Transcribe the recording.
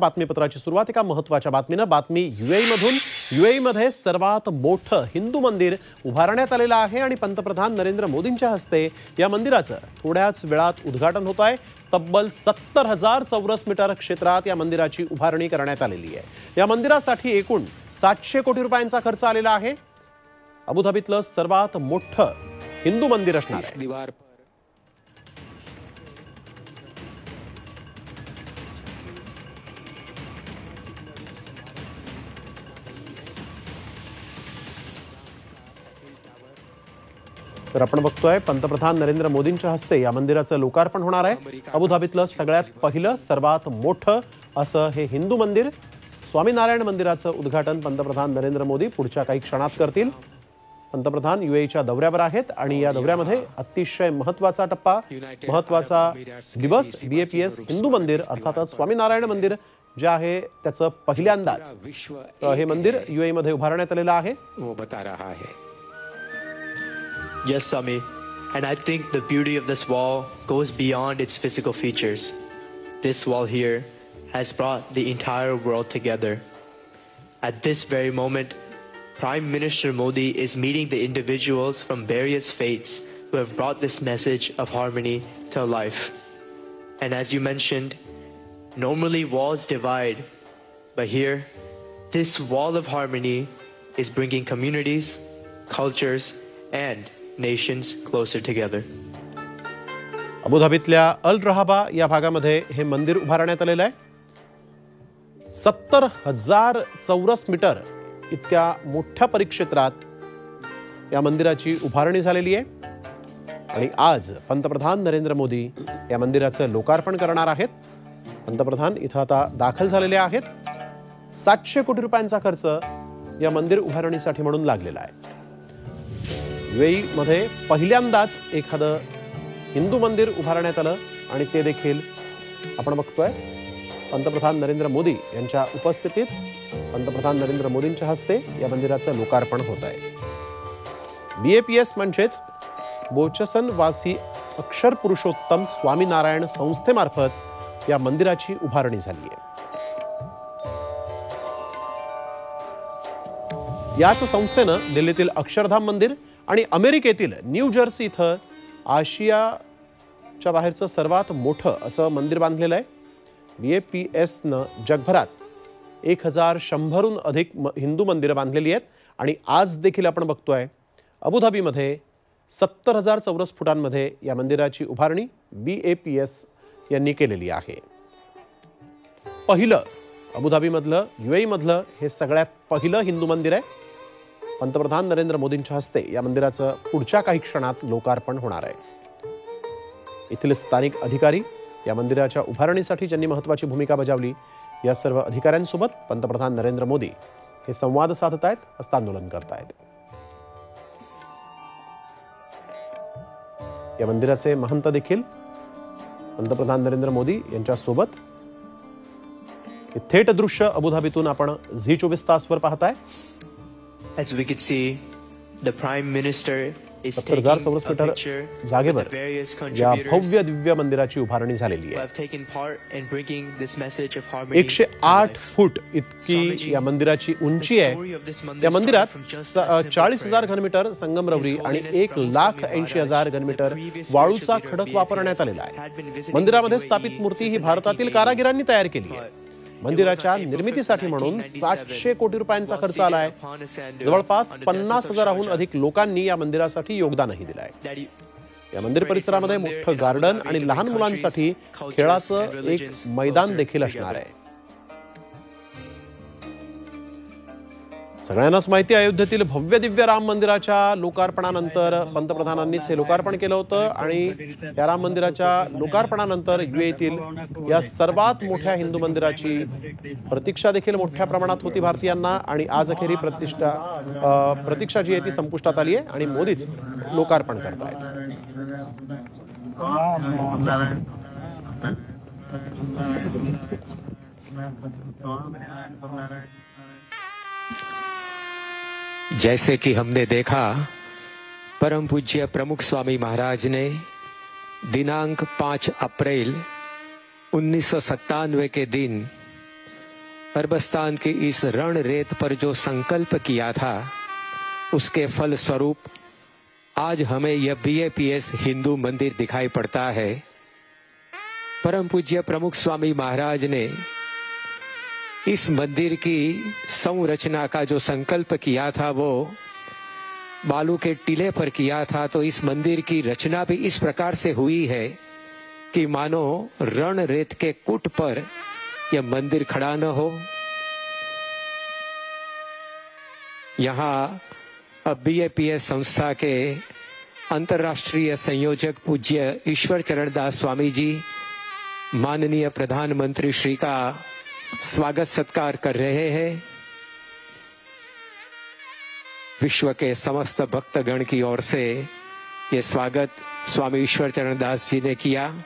बातमीपत्राची सुरुवात एका महत्त्वाच्या बातमीने। बातमी UAE मध्ये सर्वात मोठं हिंदू मंदिर उभारण्यात आलेलं आहे आणि पंतप्रधान नरेंद्र मोदींच्या हस्ते या मंदिराचं थोड्याच वेळात उद्घाटन होत आहे। तब्बल 70,000 चौरस मीटर क्षेत्रात या मंदिराची उभारणी करण्यात आलेली आहे। या मंदिरासाठी एकूण 700 कोटी रुपयांचा खर्च आलेला आहे। अबुधाबीतलं सर्वात मोठं हिंदू मंदिर असणार आहे। तर आपण बघतोय पंतप्रधान नरेंद्र मोदींच्या हस्ते या मंदिराचं लोकार्पण होणार आहे। अबुधाबीतलं सगळ्यात पहिलं सर्वात मोठं असं हे हिंदू मंदिर स्वामीनारायण मंदिराचं उद्घाटन पंतप्रधान नरेंद्र मोदी पुढच्या काही क्षणात करतील। पंतप्रधान UAEच्या दौऱ्यावर आहेत आणि या दौऱ्यामध्ये अतिशय महत्त्वाचा टप्पा महत्त्वाचा दिवस BAPS हिंदू मंदिर अर्थातच स्वामीनारायण मंदिर जे आहे त्याचं पहिल्यांदाच हे मंदिर UAE मध्ये उभारण्यात आलेलं आहे। वो बता रहा है। Yes, Swami, and I think the beauty of this wall goes beyond its physical features. This wall here has brought the entire world together. At this very moment, Prime Minister Modi is meeting the individuals from various faiths who have brought this message of harmony to life. And as you mentioned, normally walls divide, but here, this wall of harmony is bringing communities, cultures, and nations closer together. अबुधाबीतल्या अल रहाबा या भागामध्ये हे मंदिर उभारण्यात आलेलं आहे। 70,000 चौरस metre इतक्या मोठ्या परिक्षेत्रात या मंदिराची उभारणी झालेली आहे आणि आज पंतप्रधान नरेंद्र मोदी या मंदिराचं लोकार्पण करणार आहेत। पंतप्रधान इथं आता दाखल झालेले आहेत। 700 कोटी रुपयांचा खर्च या मंदिर उभारणीसाठी म्हणून लागलेला आहे। UAE मध्ये पहिल्यांदाच एखादं हिंदू मंदिर उभारण्यात आलं आणि ते देखील आपण बघतोय पंतप्रधान नरेंद्र मोदी यांच्या उपस्थितीत पंतप्रधान नरेंद्र मोदींच्या हस्ते या मंदिराचं लोकार्पण होत आहे। BAPS म्हणजेच बोचसन वासी अक्षर पुरुषोत्तम स्वामीनारायण संस्थेमार्फत या मंदिराची उभारणी झाली आहे। याच संस्थेनं दिल्लीतील अक्षरधाम मंदिर आणि अमेरिकेतील न्यू जर्सी इथं आशियाच्या बाहेरचं सर्वात मोठं असं मंदिर बांधलेलं आहे। BAPSनं जगभरात 1100हून अधिक हिंदू मंदिरं बांधलेली आहेत आणि आज देखील आपण बघतोय अबुधाबीमध्ये 70,000 चौरस फुटांमध्ये या मंदिराची उभारणी BAPS यांनी केलेली आहे। पहिलं अबुधाबीमधलं UAE मधलं हे सगळ्यात पहिलं हिंदू मंदिर आहे। पंतप्रधान नरेंद्र मोदींच्या हस्ते या मंदिराचं पुढच्या काही क्षणात लोकार्पण होणार आहे। इथले स्थानिक अधिकारी या मंदिराच्या उभारणीसाठी ज्यांनी महत्त्वाची भूमिका बजावली या सर्व अधिकाऱ्यांसोबत पंतप्रधान नरेंद्र मोदी हे संवाद साधत आहेत, हस्तांदोलन करत आहेत। या मंदिराचे महंत देखील पंतप्रधान नरेंद्र मोदी यांच्या सोबत थेट दृश्य अबुधाबीतून आपण Zee24 तासवर पाहताय। As we could see, the Prime Minister is 70,000 taking चौरस a मीटर picture with जागेवर the various या contributors भव्य दिव्य मंदिराची उभारणी झालेली who आहे। have taken part in bringing this message of harmony to 108 life. फूट इतकी या मंदिराची उंची आहे। या मंदिरात 40,000 घनमीटर संगमरवरी आणि 1,80,000 घनमीटर वाळूचा खडक वापरण्यात आलेला आहे। मंदिरामध्ये स्थापित मूर्ती ही भारतातील कारागिरांनी तयार केली आहे। मंदिराच्या निर्मितीसाठी म्हणून 700 कोटी रुपयांचा खर्च आला आहे। जवळपास 50,000हून अधिक लोकांनी या मंदिरासाठी योगदानही दिलं आहे। या मंदिर परिसरामध्ये मोठं गार्डन आणि लहान मुलांसाठी खेळाचं एक मैदान देखील असणार आहे। सगळ्यांनाच माहिती आहे अयोध्येतील भव्य दिव्य राम मंदिराच्या लोकार्पणानंतर पंतप्रधानांनीच हे लोकार्पण केलं होतं आणि या राम मंदिराच्या लोकार्पणानंतर UAEतील या सर्वात मोठ्या हिंदू मंदिराची प्रतीक्षा देखील मोठ्या प्रमाणात होती भारतीयांना आणि आज अखेरी प्रतीक्षा जी आहे ती संपुष्टात आली आहे आणि मोदीच लोकार्पण करतायत। जैसे कि हमने देखा, परम पूज्य प्रमुख स्वामी महाराज ने दिनांक 5 अप्रैल 1997 के दिन अरबस्तान की इस रण रेत पर जो संकल्प किया था, उसके फल स्वरूप आज हमें यह BAPS हिंदू मंदिर दिखाई पड़ता है। परम पूज्य प्रमुख स्वामी महाराज ने इस मंदिर की संरचना का जो संकल्प किया था वो बालू के टीले पर किया था। तो इस मंदिर की रचना भी इस प्रकार से हुई है कि मानो रण रेत के कूट पर यह मंदिर खड़ा न हो। यहाँ अब BAPS संस्था के अंतर्राष्ट्रीय संयोजक पूज्य ईश्वर चरण दास स्वामी जी माननीय प्रधानमंत्री श्री का स्वागत सत्कार कर रहे हैं। विश्व के समस्त भक्तगण की ओर से ये स्वागत स्वामी ईश्वर चरण दास जी ने किया।